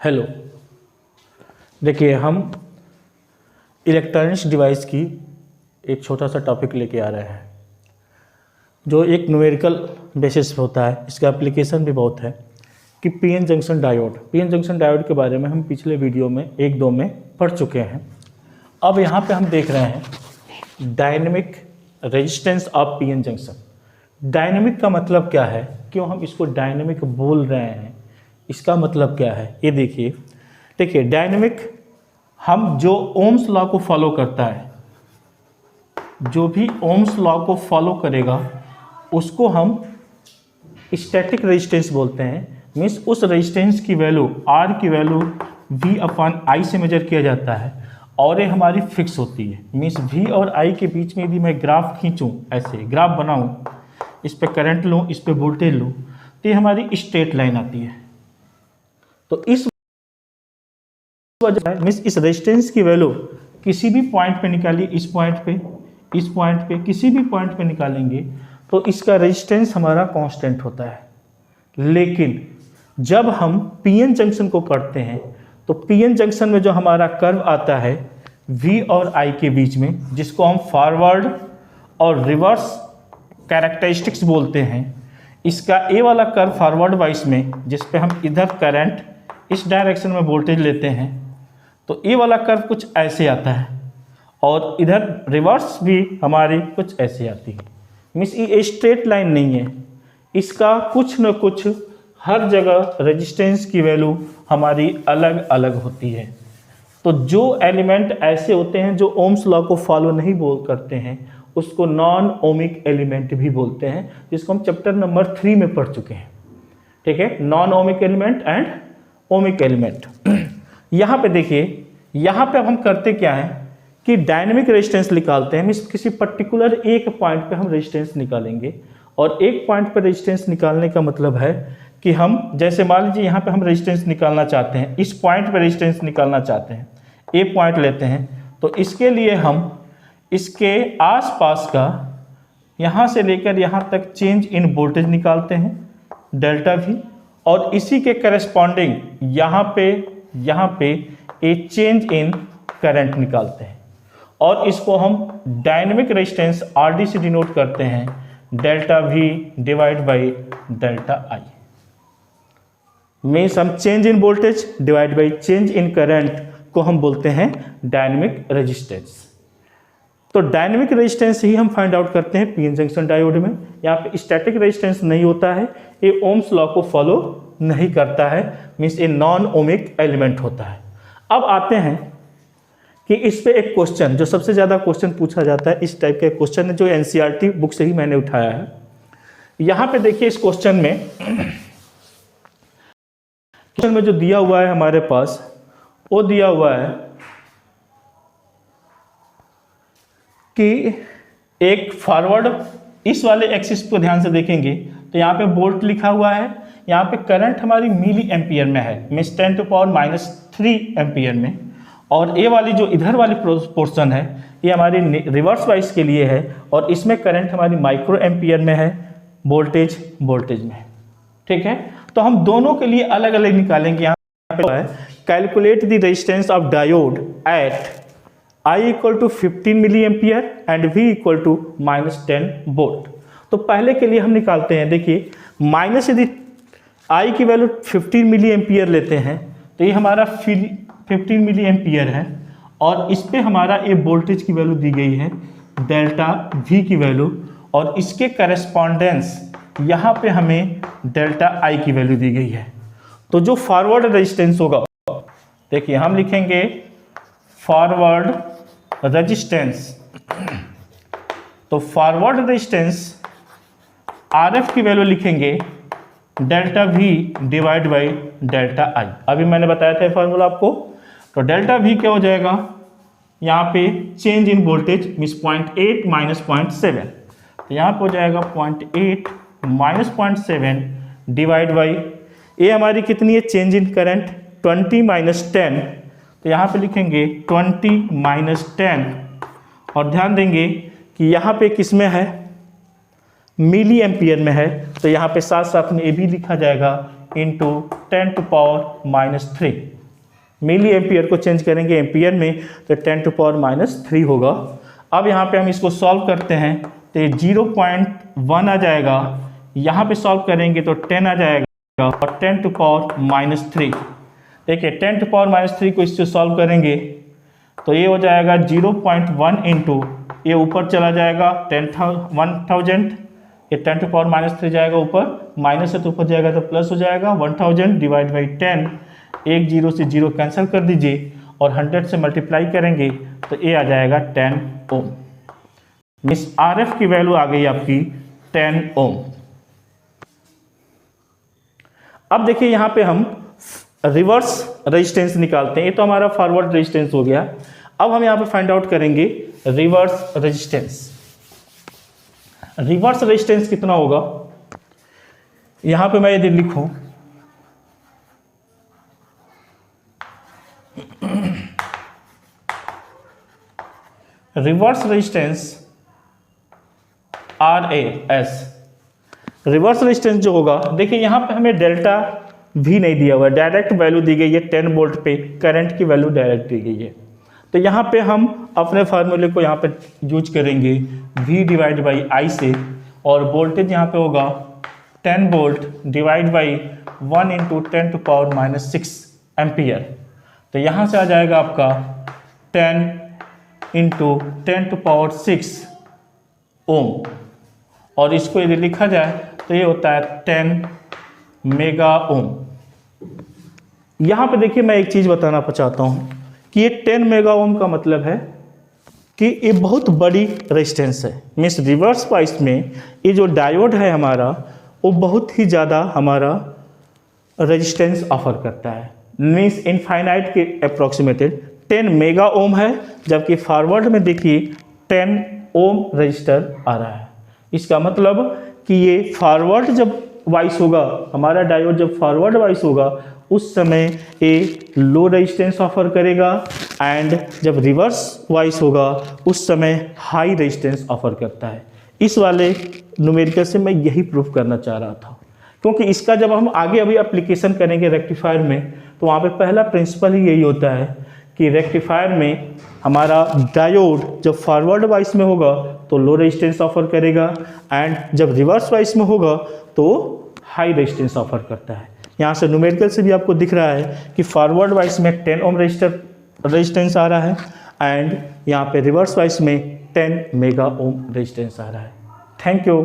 Hello, देखिए हम electronics device की एक छोटा सा टॉपिक लेके आ रहे हैं जो एक न्यूमेरिकल बेसिस पे होता है। इसका एप्लीकेशन भी बहुत है कि पीएन जंक्शन डायोड के बारे में हम पिछले वीडियो में एक दो में पढ़ चुके हैं। अब यहाँ पे हम देख रहे हैं dynamic resistance of PN junction. Dynamic का मतलब क्या है, क्यों हम इसको डायनेमिक बोल रहे हैं, इसका मतलब क्या है ये देखिए डायनेमिक हम जो ओम्स लॉ को फॉलो करता है, जो भी ओम्स लॉ को फॉलो करेगा उसको हम स्टैटिक रेजिस्टेंस बोलते हैं। मीन्स उस रेजिस्टेंस की वैल्यू आर की वैल्यू वी अपॉन आई से मेजर किया जाता है और ये हमारी फिक्स होती है। मीन्स वी और आई के बीच में यदि मैं ग्राफ खींचूँ, ऐसे ग्राफ बनाऊँ, इस पे करंट लूँ, इस पे वोल्टेज लूँ, तो ये हमारी स्ट्रेट लाइन आती है। तो इस वजह मीन्स इस रेजिस्टेंस की वैल्यू किसी भी पॉइंट पे निकालिए, इस पॉइंट पे किसी भी पॉइंट पे निकालेंगे तो इसका रेजिस्टेंस हमारा कांस्टेंट होता है। लेकिन जब हम पीएन जंक्शन को पढ़ते हैं तो पीएन जंक्शन में जो हमारा कर्व आता है वी और आई के बीच में, जिसको हम फॉरवर्ड और रिवर्स कैरेक्टरिस्टिक्स बोलते हैं, इसका ए वाला कर्व फॉरवर्ड वाइज में, जिस पे हम इधर करंट इस डायरेक्शन में वोल्टेज लेते हैं, तो ए वाला कर्व कुछ ऐसे आता है और इधर रिवर्स भी हमारी कुछ ऐसे आती है। मीन्स ये स्ट्रेट लाइन नहीं है, इसका कुछ न कुछ हर जगह रेजिस्टेंस की वैल्यू हमारी अलग अलग होती है। तो जो एलिमेंट ऐसे होते हैं जो ओम्स लॉ को फॉलो नहीं करते हैं उसको नॉन ओमिक एलिमेंट भी बोलते हैं, जिसको हम चैप्टर नंबर 3 में पढ़ चुके हैं। ठीक है, non ohmic element and ohmic element. यहाँ पे देखिए, यहाँ पे अब हम करते क्या है कि डायनेमिक रेजिस्टेंस निकालते हैं। मीन्स किसी पर्टिकुलर एक पॉइंट पे हम रेजिस्टेंस निकालेंगे और एक पॉइंट पे रेजिस्टेंस निकालने का मतलब है कि हम जैसे मान लीजिए यहाँ पे हम रेजिस्टेंस निकालना चाहते हैं, इस पॉइंट पे रेजिस्टेंस निकालना चाहते हैं, ए पॉइंट लेते हैं, तो इसके लिए हम इसके आसपास का यहाँ से लेकर यहाँ तक चेंज इन वोल्टेज निकालते हैं डेल्टा वी, और इसी के करस्पॉन्डिंग यहाँ पे ए चेंज इन करंट निकालते हैं और इसको हम डायनेमिक रेजिस्टेंस आर डी से डिनोट करते हैं, delta V divide by delta I. Means हम change in voltage divide by change in current को हम बोलते हैं डायनेमिक रेजिस्टेंस। तो डायनेमिक रेजिस्टेंस ही हम फाइंड आउट करते हैं पीएन जंक्शन डायोड में। यहाँ पे स्टैटिक रेजिस्टेंस नहीं होता है, ये ओम्स लॉ को फॉलो नहीं करता है, मीन्स ये नॉन ओमिक एलिमेंट होता है। अब आते हैं कि इस पे एक क्वेश्चन, जो सबसे ज़्यादा क्वेश्चन पूछा जाता है, इस टाइप का क्वेश्चन है जो एनसीईआरटी बुक से ही मैंने उठाया है। यहाँ पे देखिए इस क्वेश्चन में जो दिया हुआ है हमारे पास, वो दिया हुआ है कि एक फॉरवर्ड, इस वाले एक्सिस को ध्यान से देखेंगे तो यहाँ पे वोल्ट लिखा हुआ है, यहाँ पे करंट हमारी मिली एम्पियर में है, मीन्स 10⁻³ एम्पियर में, और ये वाली जो इधर वाली पोर्शन है ये हमारी रिवर्स वाइज के लिए है और इसमें करंट हमारी माइक्रो एम्पियर में है, वोल्टेज में। ठीक है, तो हम दोनों के लिए अलग अलग निकालेंगे। यहाँ पे है calculate the resistance of diode at I equal to 15 milliampere and V equal to -10 volt. तो पहले के लिए हम निकालते हैं, देखिए माइनस यदि I की वैल्यू 15 मिली एम्पियर लेते हैं तो ये हमारा 15 मिली एम्पियर है और इस पे हमारा ये वोल्टेज की वैल्यू दी गई है डेल्टा V की वैल्यू, और इसके करस्पॉन्डेंस यहाँ पे हमें डेल्टा I की वैल्यू दी गई है। तो जो फॉरवर्ड रेजिस्टेंस होगा, देखिए हम लिखेंगे फॉरवर्ड रेजिस्टेंस, तो फॉरवर्ड रेजिस्टेंस RF की वैल्यू लिखेंगे delta V divide by delta I। अभी मैंने बताया था फॉर्मूला आपको। तो डेल्टा V क्या हो जाएगा, यहाँ पे change in voltage means 0.8 minus 0.7, तो यहाँ पे हो जाएगा 0.8 माइनस 0.7 डिवाइड बाई ये हमारी कितनी है, चेंज इन करंट 20 माइनस 10, तो यहाँ पे लिखेंगे 20 माइनस 10, और ध्यान देंगे कि यहाँ पे किस में है, मिली एम्पियर में है, तो यहाँ पे साथ साथ में ये भी लिखा जाएगा इंटू 10⁻³ मिली एम्पियर को चेंज करेंगे एम्पियर में तो 10⁻³ होगा। अब यहाँ पे हम इसको सॉल्व करते हैं तो ये 0.1 आ जाएगा, यहाँ पे सॉल्व करेंगे तो 10 आ जाएगा और 10⁻³ देखिए 10⁻³ को इससे सॉल्व करेंगे तो ये हो जाएगा 0.1 इंटू ये ऊपर चला जाएगा 1000, ये 10⁻³ जाएगा ऊपर, माइनस है तो ऊपर जाएगा तो प्लस हो जाएगा 1000 डिवाइड बाई 10, एक 0 से 0 कैंसिल कर दीजिए और 100 से मल्टीप्लाई करेंगे तो ये आ जाएगा 10 ओम। मिस RF की वैल्यू आ गई आपकी 10 ओम। अब देखिए यहाँ पे हम रिवर्स रेजिस्टेंस निकालते हैं, ये तो हमारा फॉरवर्ड रेजिस्टेंस हो गया। अब हम यहाँ पे फाइंड आउट करेंगे रिवर्स रेजिस्टेंस। रिवर्स रेजिस्टेंस कितना होगा, यहाँ पे मैं यदि लिखूं reverse resistance RAS, reverse resistance जो होगा देखिए यहाँ पे हमें डेल्टा भी नहीं दिया हुआ है, डायरेक्ट वैल्यू दी गई है 10 वोल्ट पे, करंट की वैल्यू डायरेक्ट दी गई है। तो यहाँ पे हम अपने फार्मूले को यहाँ पे यूज करेंगे V डिवाइड बाई I से, और वोल्टेज यहाँ पे होगा 10 volt divide by 1 into 10⁻⁻6 ampere. तो यहाँ से आ जाएगा आपका 10 इंटू 10⁻⁶ ओम, और इसको यदि लिखा जाए तो ये होता है 10 मेगा ओम। यहाँ पे देखिए मैं एक चीज़ बताना चाहता हूँ कि ये 10 मेगा ओम का मतलब है कि ये बहुत बड़ी रेजिस्टेंस है। मीन्स रिवर्स वाइस में ये जो डायोड है हमारा वो बहुत ही ज़्यादा हमारा रेजिस्टेंस ऑफर करता है। मीन्स इनफाइनाइट के अप्रोक्सीमेटेड 10 मेगा ओम है, जबकि फॉरवर्ड में देखिए 10 ओम रजिस्टर आ रहा है। इसका मतलब कि ये फॉरवर्ड जब वाइस होगा, हमारा डायोड जब फॉरवर्ड वाइस होगा उस समय ये लो रेजिस्टेंस ऑफर करेगा, एंड जब रिवर्स वाइस होगा उस समय हाई रेजिस्टेंस ऑफर करता है। इस वाले न्यूमेरिकल से मैं यही प्रूफ करना चाह रहा था, क्योंकि इसका जब हम आगे अभी एप्लीकेशन करेंगे रेक्टिफायर में तो वहाँ पे पहला प्रिंसिपल ही यही होता है कि रेक्टिफायर में हमारा डायोड जब फॉरवर्ड वाइस में होगा तो लो रेजिस्टेंस ऑफर करेगा, एंड जब रिवर्स वाइस में होगा तो हाई रेजिस्टेंस ऑफर करता है। यहाँ से न्यूमेरिकल से भी आपको दिख रहा है कि फॉरवर्ड वाइस में 10 ओम रेजिस्टेंस आ रहा है, एंड यहाँ पे रिवर्स वाइस में 10 मेगा ओम रेजिस्टेंस आ रहा है। Thank you.